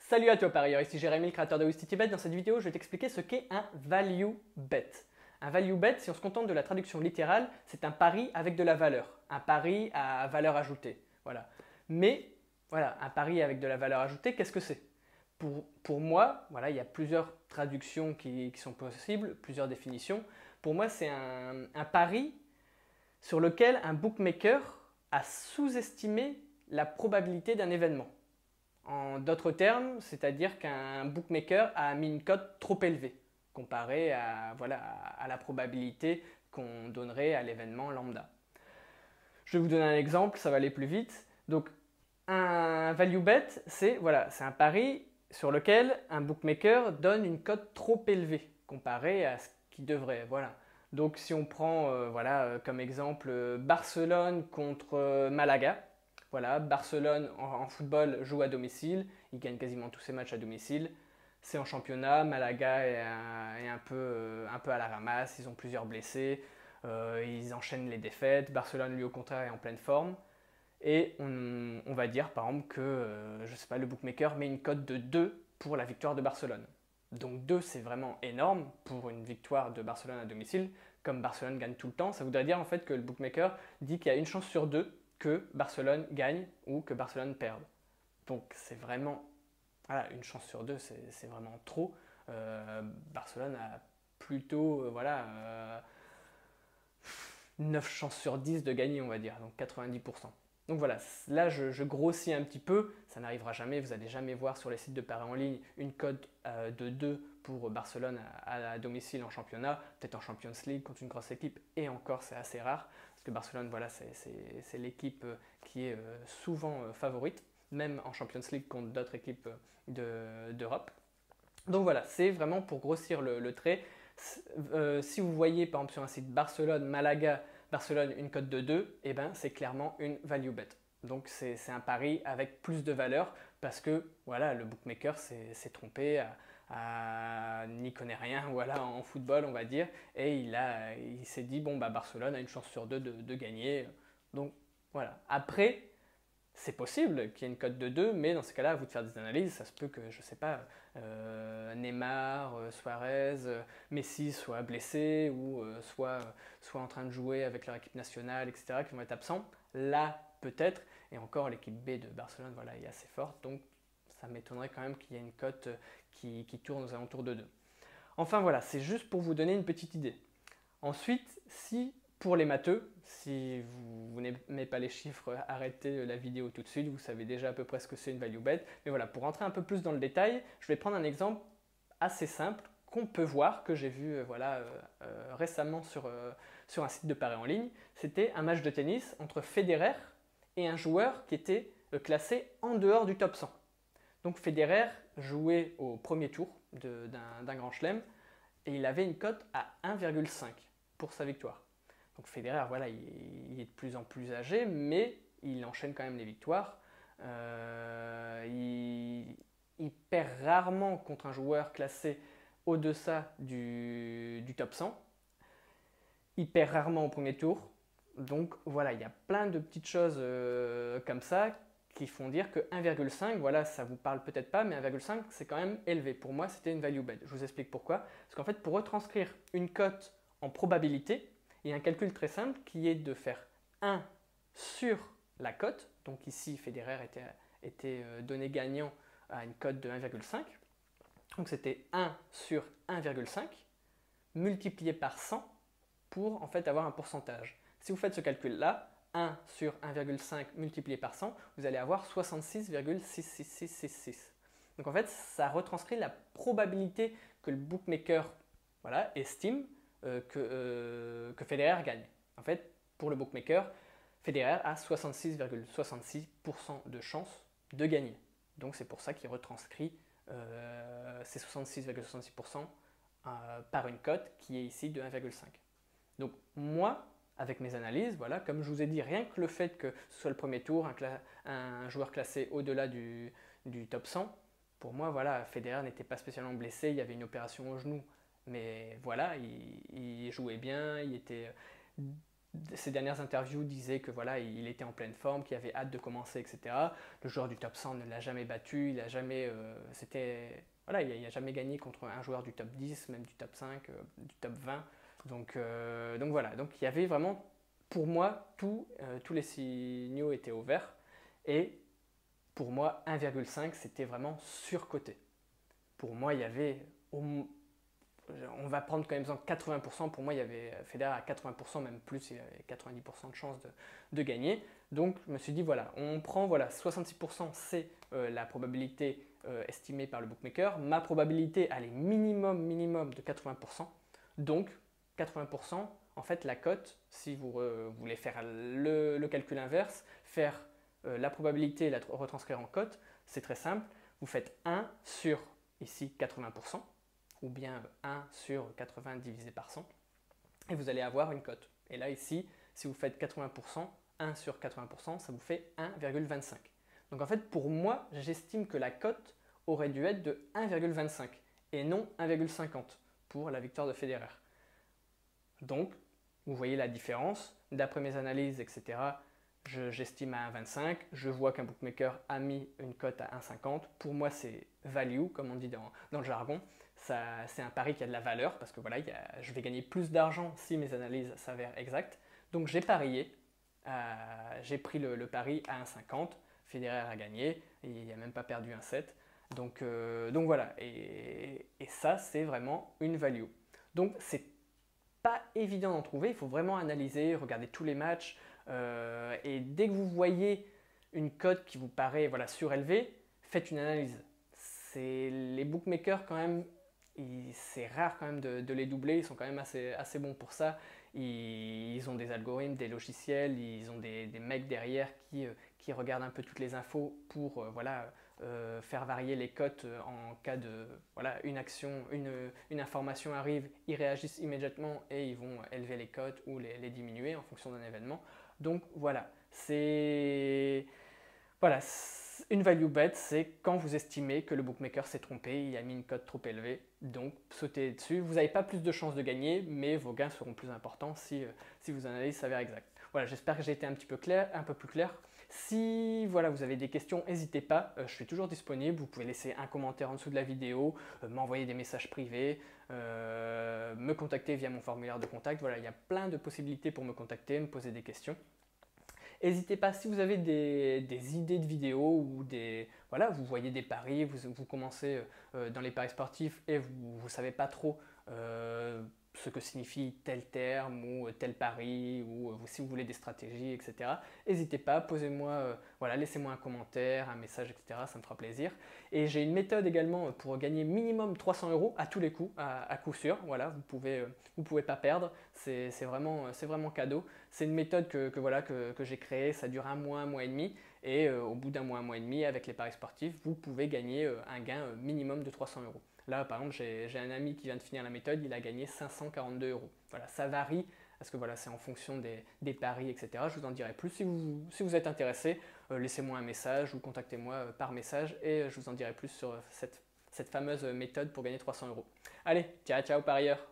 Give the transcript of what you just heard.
Salut à toi parieur, ici Jérémy, le créateur de WisTityBet. Dans cette vidéo, je vais t'expliquer ce qu'est un value bet. Un value bet, si on se contente de la traduction littérale, c'est un pari avec de la valeur, un pari à valeur ajoutée. Voilà. Mais voilà, un pari avec de la valeur ajoutée, qu'est-ce que c'est? Pour moi, voilà, il y a plusieurs traductions qui sont possibles, plusieurs définitions. Pour moi, c'est un pari sur lequel un bookmaker a sous-estimé la probabilité d'un événement. En d'autres termes, c'est-à-dire qu'un bookmaker a mis une cote trop élevée comparée à, voilà, à la probabilité qu'on donnerait à l'événement lambda. Je vais vous donner un exemple, ça va aller plus vite. Donc, un value bet, c'est voilà, un pari sur lequel un bookmaker donne une cote trop élevée comparée à ce qu'il devrait. Voilà. Donc, si on prend comme exemple Barcelone contre Malaga, voilà, Barcelone en football joue à domicile, il gagne quasiment tous ses matchs à domicile. C'est en championnat, Malaga est un peu à la ramasse, ils ont plusieurs blessés, ils enchaînent les défaites. Barcelone, lui, au contraire, est en pleine forme. Et on va dire, par exemple, que je sais pas, le bookmaker met une cote de 2 pour la victoire de Barcelone. Donc 2, c'est vraiment énorme pour une victoire de Barcelone à domicile. Comme Barcelone gagne tout le temps, ça voudrait dire en fait que le bookmaker dit qu'il y a une chance sur 2 que Barcelone gagne ou que Barcelone perde. Donc c'est vraiment, voilà, une chance sur 2, c'est vraiment trop. Barcelone a plutôt, 9 chances sur 10 de gagner, on va dire, donc 90%. Donc voilà, là je grossis un petit peu, ça n'arrivera jamais, vous n'allez jamais voir sur les sites de paris en ligne une cote de 2 pour Barcelone à domicile en championnat, peut-être en Champions League contre une grosse équipe, et encore c'est assez rare, parce que Barcelone, voilà, c'est l'équipe qui est souvent favorite, même en Champions League contre d'autres équipes d'Europe. Donc voilà, c'est vraiment pour grossir le trait. Si vous voyez par exemple sur un site Barcelone, Malaga, Barcelone une cote de 2, eh ben, c'est clairement une value bet. Donc c'est un pari avec plus de valeur parce que voilà, le bookmaker s'est trompé, n'y connaît rien voilà, en football on va dire, et il s'est dit bon bah Barcelone a une chance sur 2 de gagner. Donc voilà. Après, c'est possible qu'il y ait une cote de 2, mais dans ce cas-là, à vous de faire des analyses. Ça se peut que, je ne sais pas, Neymar, Suarez, Messi soient blessés ou soient en train de jouer avec leur équipe nationale, etc., qui vont être absents. Là, peut-être. Et encore, l'équipe B de Barcelone voilà, est assez forte. Donc, ça m'étonnerait quand même qu'il y ait une cote qui tourne aux alentours de 2. Enfin, voilà, c'est juste pour vous donner une petite idée. Ensuite, si pour les matheux, si vous n'aimez pas les chiffres, arrêtez la vidéo tout de suite, vous savez déjà à peu près ce que c'est une value bet. Mais voilà, pour rentrer un peu plus dans le détail, je vais prendre un exemple assez simple qu'on peut voir, que j'ai vu récemment sur un site de paris en ligne. C'était un match de tennis entre Federer et un joueur qui était classé en dehors du top 100. Donc Federer jouait au premier tour d'un grand chelem et il avait une cote à 1,5 pour sa victoire. Donc Federer, voilà, il est de plus en plus âgé, mais il enchaîne quand même les victoires. Il perd rarement contre un joueur classé au-deçà du top 100. Il perd rarement au premier tour. Donc voilà, il y a plein de petites choses comme ça qui font dire que 1,5, voilà, ça vous parle peut-être pas, mais 1,5 c'est quand même élevé. Pour moi, c'était une value bet. Je vous explique pourquoi. Parce qu'en fait, pour retranscrire une cote en probabilité, il y a un calcul très simple qui est de faire 1 sur la cote. Donc ici, Federer était donné gagnant à une cote de 1,5. Donc c'était 1 sur 1,5 multiplié par 100 pour en fait avoir un pourcentage. Si vous faites ce calcul-là, 1 sur 1,5 multiplié par 100, vous allez avoir 66,66666. Donc en fait, ça retranscrit la probabilité que le bookmaker voilà, estime que Federer gagne. En fait, pour le bookmaker, Federer a 66,66% de chance de gagner. Donc c'est pour ça qu'il retranscrit ces 66,66% par une cote qui est ici de 1,5. Donc moi, avec mes analyses, voilà, comme je vous ai dit, rien que le fait que ce soit le premier tour, un joueur classé au-delà du top 100, pour moi, voilà, Federer n'était pas spécialement blessé, il y avait une opération au genou, mais voilà, il jouait bien, il était ses dernières interviews disaient que voilà, il était en pleine forme, qu'il avait hâte de commencer, etc. Le joueur du top 100 ne l'a jamais battu, il a jamais, voilà, il a jamais gagné contre un joueur du top 10, même du top 5, du top 20. Donc voilà, donc il y avait vraiment, pour moi, tous les signaux étaient au vert. Et pour moi, 1,5, c'était vraiment surcoté. Pour moi, il y avait, on va prendre quand même 80%, pour moi, il y avait Federer à 80%, même plus, il avait 90% de chance de gagner. Donc, je me suis dit, voilà, on prend, voilà, 66%, c'est la probabilité estimée par le bookmaker. Ma probabilité, elle est minimum de 80%. Donc, 80%, en fait, la cote, si vous voulez faire le calcul inverse, faire la probabilité et la retranscrire en cote, c'est très simple. Vous faites 1 sur, ici, 80%, ou bien 1 sur 80 divisé par 100, et vous allez avoir une cote. Et là, ici, si vous faites 80%, 1 sur 80%, ça vous fait 1,25. Donc en fait, pour moi, j'estime que la cote aurait dû être de 1,25 et non 1,50 pour la victoire de Federer. Donc, vous voyez la différence. D'après mes analyses, etc., j'estime à 1,25. Je vois qu'un bookmaker a mis une cote à 1,50. Pour moi, c'est value, comme on dit dans le jargon. C'est un pari qui a de la valeur parce que voilà, je vais gagner plus d'argent si mes analyses s'avèrent exactes. Donc, j'ai parié. J'ai pris le pari à 1,50. Federer a gagné. Il n'a même pas perdu un set. Donc voilà. Et ça, c'est vraiment une value. Donc, c'est pas évident d'en trouver, il faut vraiment analyser, regarder tous les matchs, et dès que vous voyez une cote qui vous paraît voilà, surélevée, faites une analyse. Les bookmakers quand même, c'est rare quand même de les doubler, ils sont quand même assez bons pour ça. Ils ont des algorithmes, des logiciels, ils ont des mecs derrière qui regardent un peu toutes les infos pour voilà, faire varier les cotes en cas de voilà, une action, une information arrive, ils réagissent immédiatement et ils vont élever les cotes ou les diminuer en fonction d'un événement. Donc voilà, voilà, une value bet, c'est quand vous estimez que le bookmaker s'est trompé, il a mis une cote trop élevée, donc sautez dessus. Vous n'avez pas plus de chances de gagner, mais vos gains seront plus importants si vos analyses s'avèrent exactes. Voilà, j'espère que j'ai été un peu plus clair. Si voilà, vous avez des questions, n'hésitez pas, je suis toujours disponible. Vous pouvez laisser un commentaire en dessous de la vidéo, m'envoyer des messages privés, me contacter via mon formulaire de contact. Voilà, il y a plein de possibilités pour me contacter, me poser des questions. N'hésitez pas si vous avez des idées de vidéos ou voilà, vous voyez des paris, vous commencez dans les paris sportifs et vous ne savez pas trop ce que signifie tel terme ou tel pari ou si vous voulez des stratégies, etc. N'hésitez pas, posez-moi, voilà, laissez-moi un commentaire, un message, etc. Ça me fera plaisir. Et j'ai une méthode également pour gagner minimum 300 € à tous les coups, à coup sûr. Voilà, vous pouvez pas perdre. C'est vraiment cadeau. C'est une méthode voilà, que j'ai créée. Ça dure un mois et demi. Et au bout d'un mois et demi, avec les paris sportifs, vous pouvez gagner un gain minimum de 300 €. Là, par exemple, j'ai un ami qui vient de finir la méthode, il a gagné 542 €. Voilà, ça varie, parce que voilà, c'est en fonction des paris, etc. Je vous en dirai plus. Si vous êtes intéressé, laissez-moi un message ou contactez-moi par message et je vous en dirai plus sur cette fameuse méthode pour gagner 300 €. Allez, ciao, ciao parieurs!